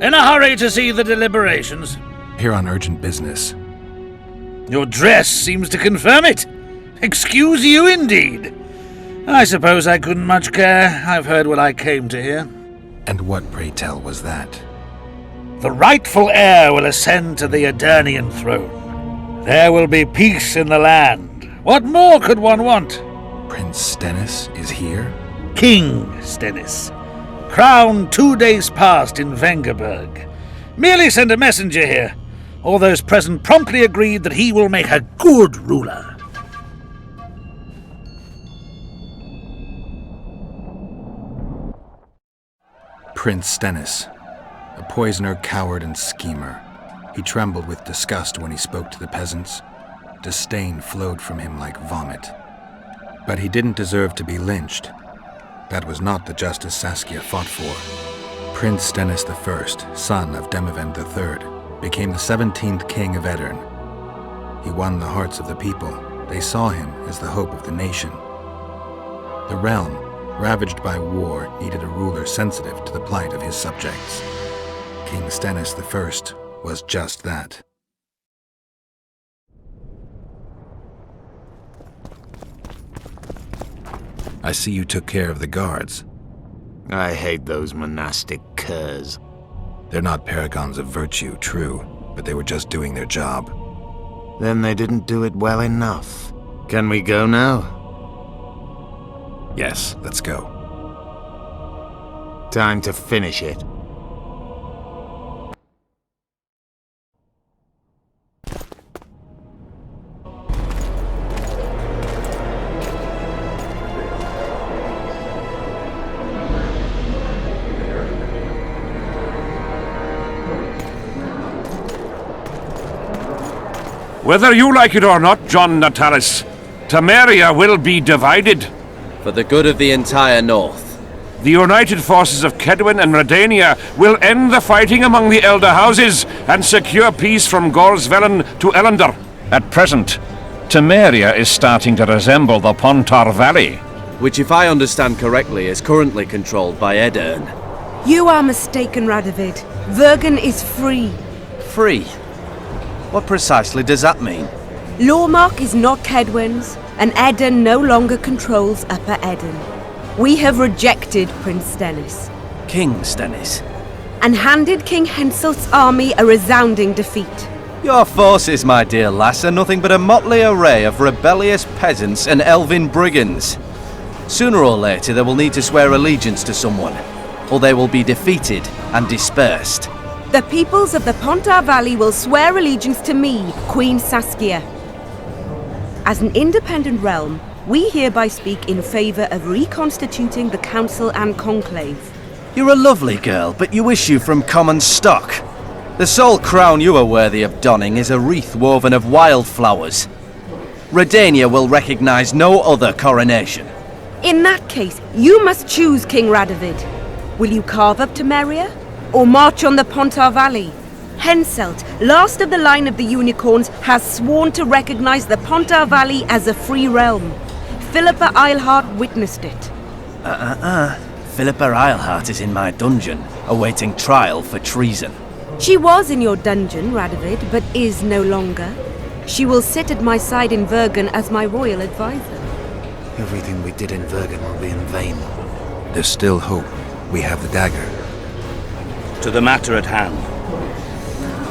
In a hurry to see the deliberations? Here on urgent business. Your dress seems to confirm it. Excuse you indeed. I suppose I couldn't much care. I've heard what I came to hear. And what, pray tell, was that? The rightful heir will ascend to the Eternian throne. There will be peace in the land. What more could one want? Prince Stennis is here? King Stennis. Crowned 2 days past in Vengerberg. Merely send a messenger here. All those present promptly agreed that he will make a good ruler. Prince Stennis. A poisoner, coward, and schemer. He trembled with disgust when he spoke to the peasants. Disdain flowed from him like vomit. But he didn't deserve to be lynched. That was not the justice Saskia fought for. Prince Stennis I, son of Demavend III, became the 17th king of Edirn. He won the hearts of the people. They saw him as the hope of the nation. The realm, ravaged by war, needed a ruler sensitive to the plight of his subjects. King Stennis I was just that. I see you took care of the guards. I hate those monastic curs. They're not paragons of virtue, true, but they were just doing their job. Then they didn't do it well enough. Can we go now? Yes, let's go. Time to finish it. Whether you like it or not, John Natalis, Temeria will be divided. For the good of the entire North. The united forces of Kedwin and Redania will end the fighting among the Elder Houses and secure peace from Gorsvelen to Ellender. At present, Temeria is starting to resemble the Pontar Valley. Which, if I understand correctly, is currently controlled by Edirn. You are mistaken, Radovid. Vergen is free. Free? What precisely does that mean? Lormark is not Kedwin's, and Edirn no longer controls Upper Edirn. We have rejected Prince Stennis. King Stennis? And handed King Henselt's army a resounding defeat. Your forces, my dear lass, are nothing but a motley array of rebellious peasants and elven brigands. Sooner or later they will need to swear allegiance to someone, or they will be defeated and dispersed. The peoples of the Pontar Valley will swear allegiance to me, Queen Saskia. As an independent realm, we hereby speak in favor of reconstituting the Council and Conclave. You're a lovely girl, but you issue from common stock. The sole crown you are worthy of donning is a wreath woven of wildflowers. Redania will recognize no other coronation. In that case, you must choose, King Radovid. Will you carve up Temeria, or march on the Pontar Valley? Henselt, last of the line of the unicorns, has sworn to recognize the Pontar Valley as a free realm. Philippa Eilhart witnessed it. Philippa Eilhart is in my dungeon, awaiting trial for treason. She was in your dungeon, Radovid, but is no longer. She will sit at my side in Vergen as my royal advisor. Everything we did in Vergen will be in vain. There's still hope. We have the dagger. To the matter at hand.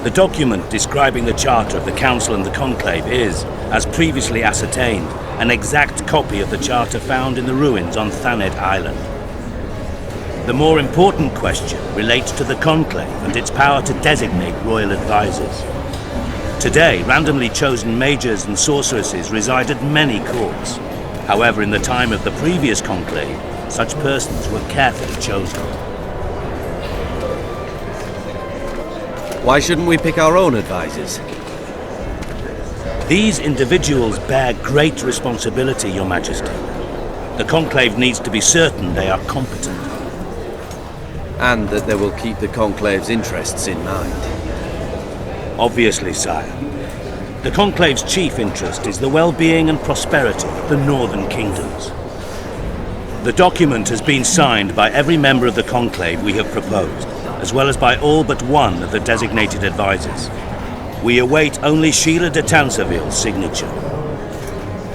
The document describing the charter of the Council and the Conclave is, as previously ascertained, an exact copy of the charter found in the ruins on Thanet Island. The more important question relates to the Conclave and its power to designate royal advisors. Today, randomly chosen mages and sorceresses reside at many courts. However, in the time of the previous Conclave, such persons were carefully chosen. Why shouldn't we pick our own advisors? These individuals bear great responsibility, Your Majesty. The Conclave needs to be certain they are competent. And that they will keep the Conclave's interests in mind. Obviously, sire. The Conclave's chief interest is the well-being and prosperity of the Northern Kingdoms. The document has been signed by every member of the Conclave we have proposed. as well as by all but one of the designated advisors. We await only Sheila de Tanseville's signature.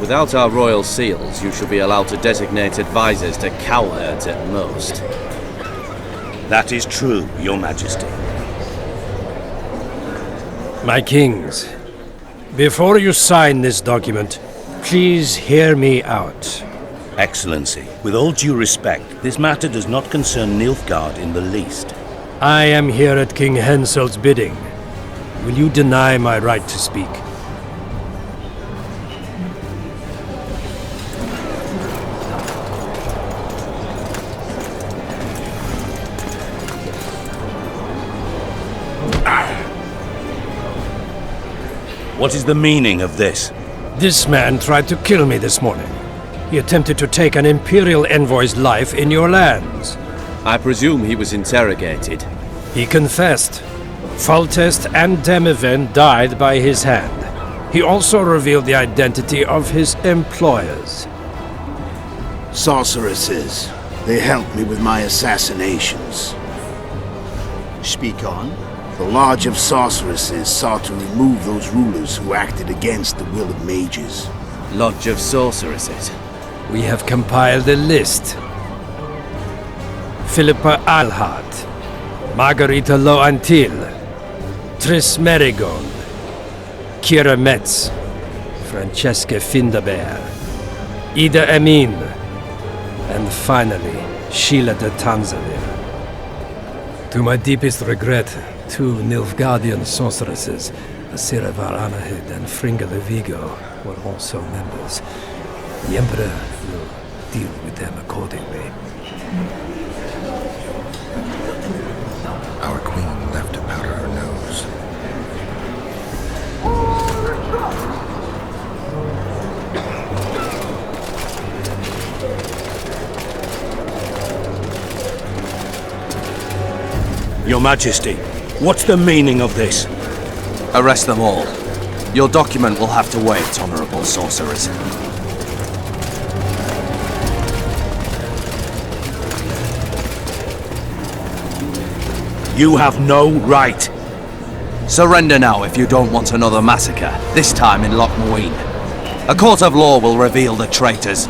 Without our royal seals, you should be allowed to designate advisors to cowherds at most. That is true, Your Majesty. My kings, before you sign this document, please hear me out. Excellency, with all due respect, this matter does not concern Nilfgaard in the least. I am here at King Henselt's bidding. Will you deny my right to speak? What is the meaning of this? This man tried to kill me this morning. He attempted to take an Imperial envoy's life in your lands. I presume he was interrogated. He confessed. Foltest and Demiven died by his hand. He also revealed the identity of his employers. Sorceresses. They helped me with my assassinations. Speak on. The Lodge of Sorceresses sought to remove those rulers who acted against the will of mages. Lodge of Sorceresses. We have compiled a list. Philippa Alhart, Margarita Loantil, Tris Merigold, Kira Metz, Francesca Findaber, Ida Emin, and finally, Sheila de Tanseville. To my deepest regret, 2 Nilfgaardian sorceresses, Asira Varanahid and Fringa de Vigo, were also members. The Emperor will deal with them accordingly. Our queen left to powder her nose. Your Majesty, what's the meaning of this? Arrest them all. Your document will have to wait, honorable sorcerers. You have no right. Surrender now if you don't want another massacre, this time in Lochmuin. A court of law will reveal the traitors.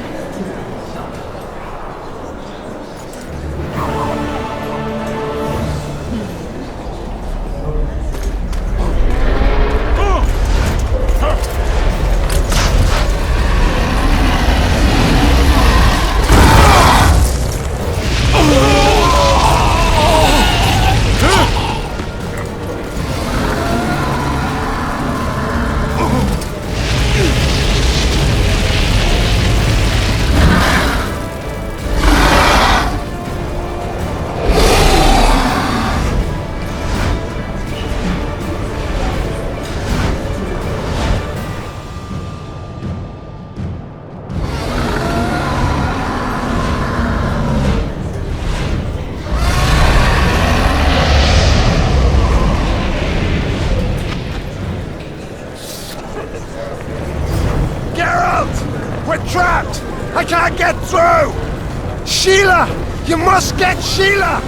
I can't get through! Sheila! You must get Sheila!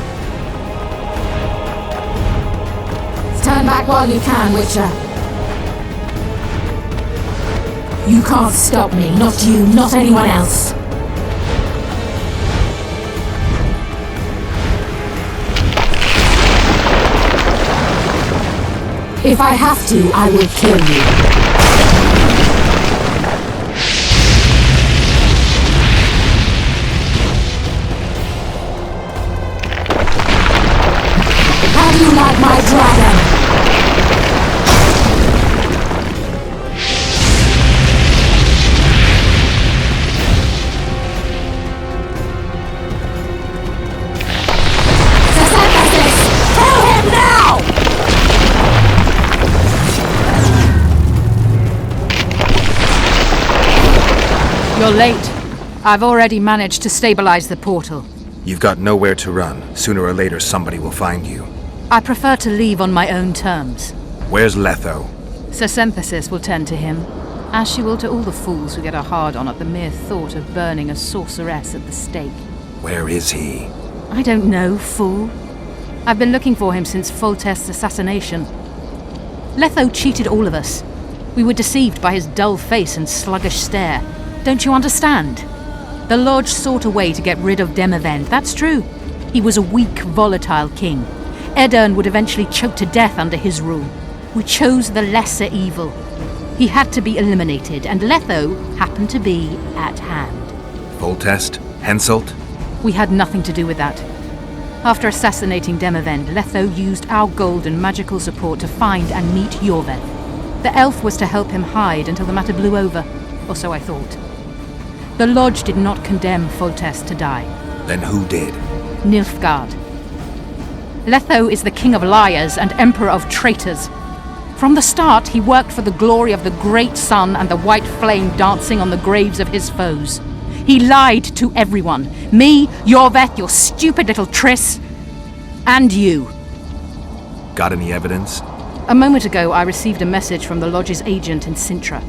Stand back while you can, Witcher. You can't stop me. Not you, not anyone else. If I have to, I will kill you. How do you like my dragon? You're late. I've already managed to stabilize the portal. You've got nowhere to run. Sooner or later, somebody will find you. I prefer to leave on my own terms. Where's Letho? Synthesis will tend to him, as she will to all the fools who get a hard-on at the mere thought of burning a sorceress at the stake. Where is he? I don't know, fool. I've been looking for him since Foltest's assassination. Letho cheated all of us. We were deceived by his dull face and sluggish stare. Don't you understand? The Lodge sought a way to get rid of Demavend, that's true. He was a weak, volatile king. Edirn would eventually choke to death under his rule. We chose the lesser evil. He had to be eliminated, and Letho happened to be at hand. Foltest? Henselt? We had nothing to do with that. After assassinating Demavend, Letho used our gold and magical support to find and meet Yorveta. The elf was to help him hide until the matter blew over, or so I thought. The Lodge did not condemn Foltest to die. Then who did? Nilfgaard. Letho is the king of liars and emperor of traitors. From the start, he worked for the glory of the great sun and the white flame dancing on the graves of his foes. He lied to everyone. Me, Yorveta, your stupid little Triss, and you. Got any evidence? A moment ago, I received a message from the Lodge's agent in Sintra.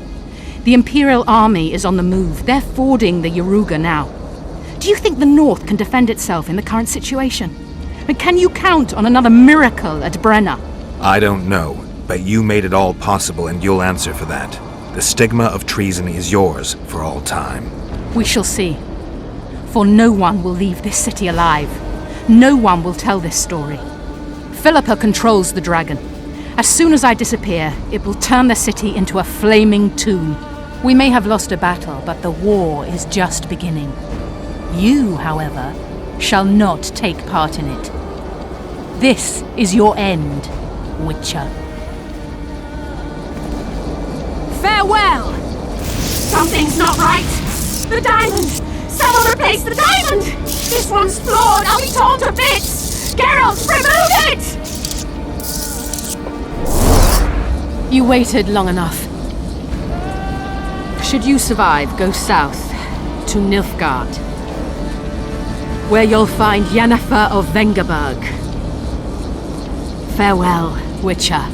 The Imperial Army is on the move. They're fording the Yaruga now. Do you think the North can defend itself in the current situation? But can you count on another miracle at Brenna? I don't know, but you made it all possible and you'll answer for that. The stigma of treason is yours for all time. We shall see. For no one will leave this city alive. No one will tell this story. Philippa controls the dragon. As soon as I disappear, it will turn the city into a flaming tomb. We may have lost a battle, but the war is just beginning. You, however, shall not take part in it. This is your end, Witcher. Farewell! Something's not right! The diamond! Someone replace the diamond! This one's flawed! I'll be torn to bits! Geralt, remove it! You waited long enough. Should you survive, go south to Nilfgaard, where you'll find Yennefer of Vengerberg. Farewell, Witcher.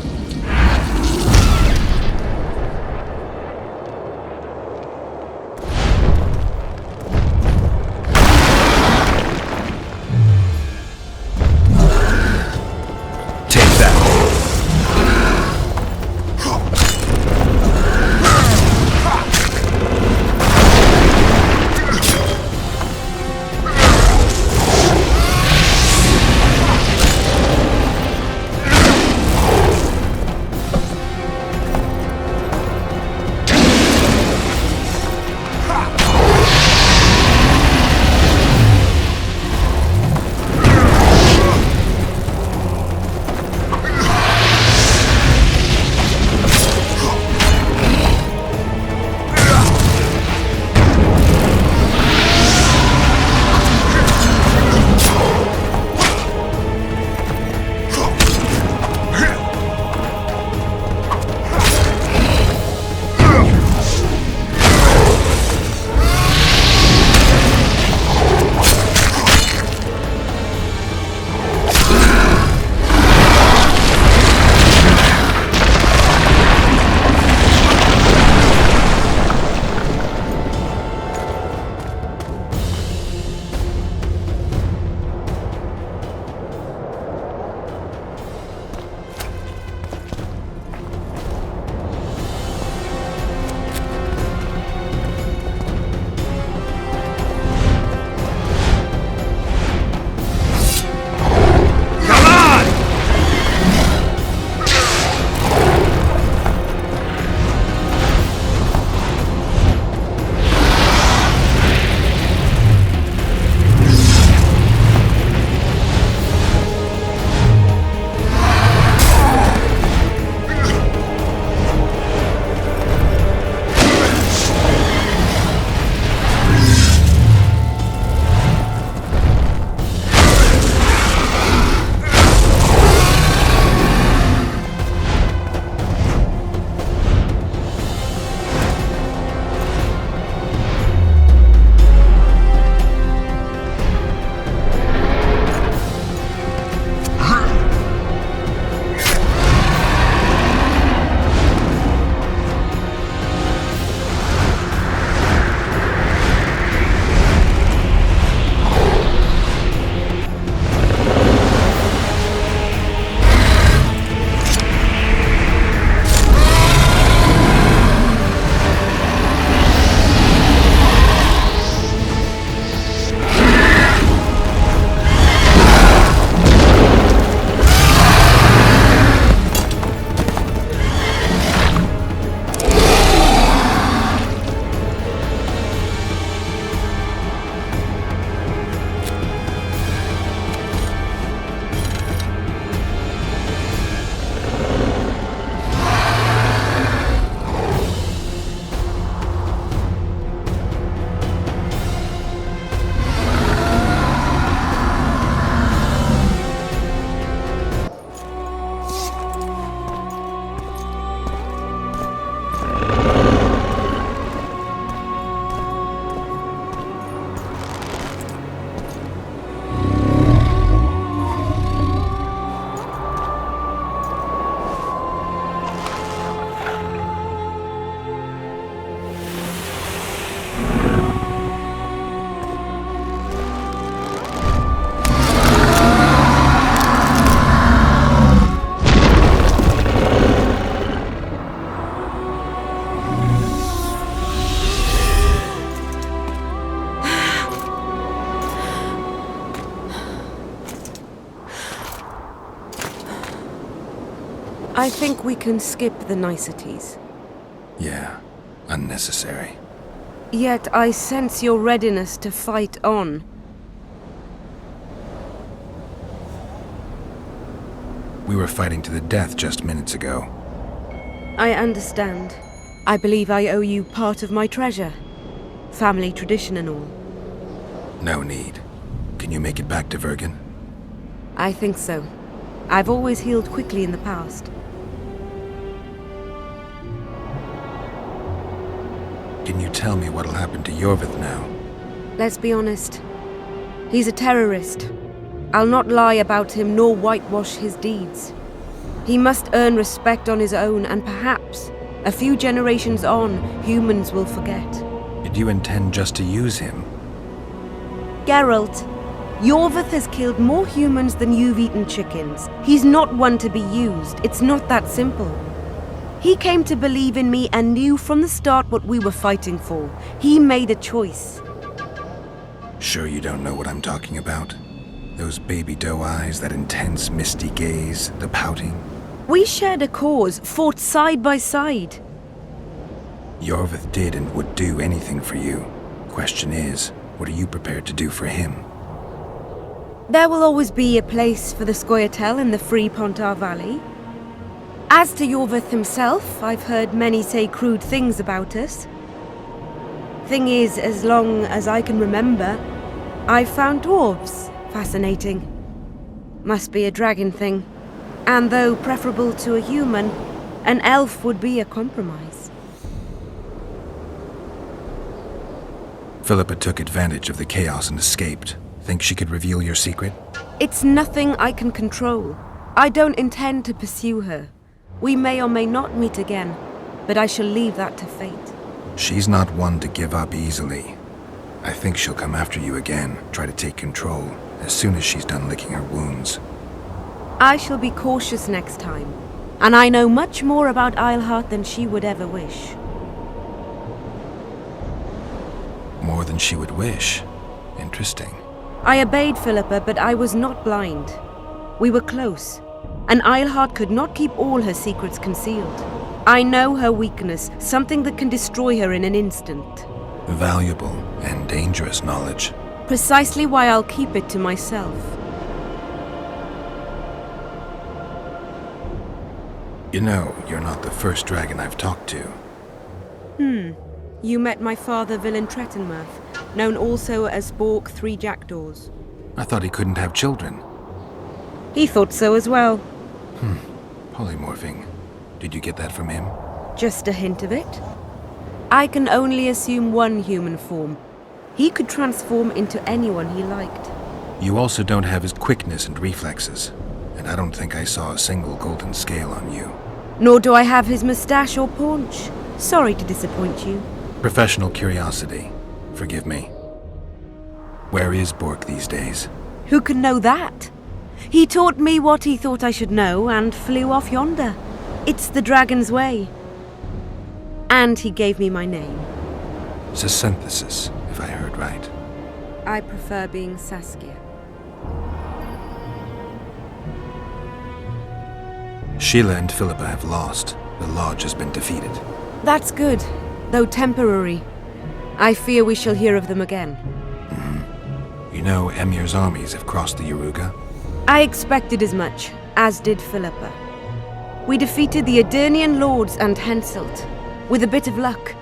I think we can skip the niceties. Yeah, unnecessary. Yet I sense your readiness to fight on. We were fighting to the death just minutes ago. I understand. I believe I owe you part of my treasure. Family tradition and all. No need. Can you make it back to Vergen? I think so. I've always healed quickly in the past. Can you tell me what'll happen to Yörveth now? Let's be honest. He's a terrorist. I'll not lie about him nor whitewash his deeds. He must earn respect on his own, and perhaps, a few generations on, humans will forget. Did you intend just to use him? Geralt, Yörveth has killed more humans than you've eaten chickens. He's not one to be used. It's not that simple. He came to believe in me and knew from the start what we were fighting for. He made a choice. Sure you don't know what I'm talking about? Those baby doe eyes, that intense misty gaze, the pouting. We shared a cause, fought side by side. Yörveth did and would do anything for you. Question is, what are you prepared to do for him? There will always be a place for the Scoia'tael in the free Pontar Valley. As to Yörveth himself, I've heard many say crude things about us. Thing is, as long as I can remember, I've found dwarves fascinating. Must be a dragon thing. And though preferable to a human, an elf would be a compromise. Philippa took advantage of the chaos and escaped. Think she could reveal your secret? It's nothing I can control. I don't intend to pursue her. We may or may not meet again, but I shall leave that to fate. She's not one to give up easily. I think she'll come after you again, try to take control, as soon as she's done licking her wounds. I shall be cautious next time, and I know much more about Eilhart than she would ever wish. More than she would wish. Interesting. I obeyed Philippa, but I was not blind. We were close, and Eilhart could not keep all her secrets concealed. I know her weakness, something that can destroy her in an instant. Valuable and dangerous knowledge. Precisely why I'll keep it to myself. You know, you're not the first dragon I've talked to. You met my father, Villain Trettenmirth, known also as Bork Three Jackdaws. I thought he couldn't have children. He thought so as well. Polymorphing. Did you get that from him? Just a hint of it. I can only assume one human form. He could transform into anyone he liked. You also don't have his quickness and reflexes, and I don't think I saw a single golden scale on you. Nor do I have his moustache or paunch. Sorry to disappoint you. Professional curiosity. Forgive me. Where is Bork these days? Who can know that? He taught me what he thought I should know and flew off yonder. It's the dragon's way. And he gave me my name. Synthesis, if I heard right. I prefer being Saskia. Sheila and Philippa have lost. The Lodge has been defeated. That's good, though temporary. I fear we shall hear of them again. You know Emir's armies have crossed the Yaruga? I expected as much, as did Philippa. We defeated the Adernian lords and Henselt. With a bit of luck,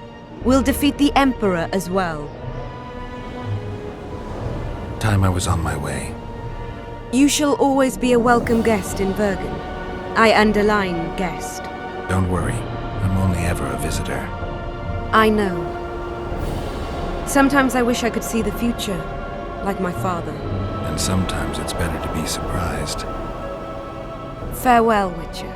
we'll defeat the Emperor as well. Time I was on my way. You shall always be a welcome guest in Vergen. I underline guest. Don't worry, I'm only ever a visitor. I know. Sometimes I wish I could see the future, like my father. And sometimes it's better to be surprised. Farewell, Witcher.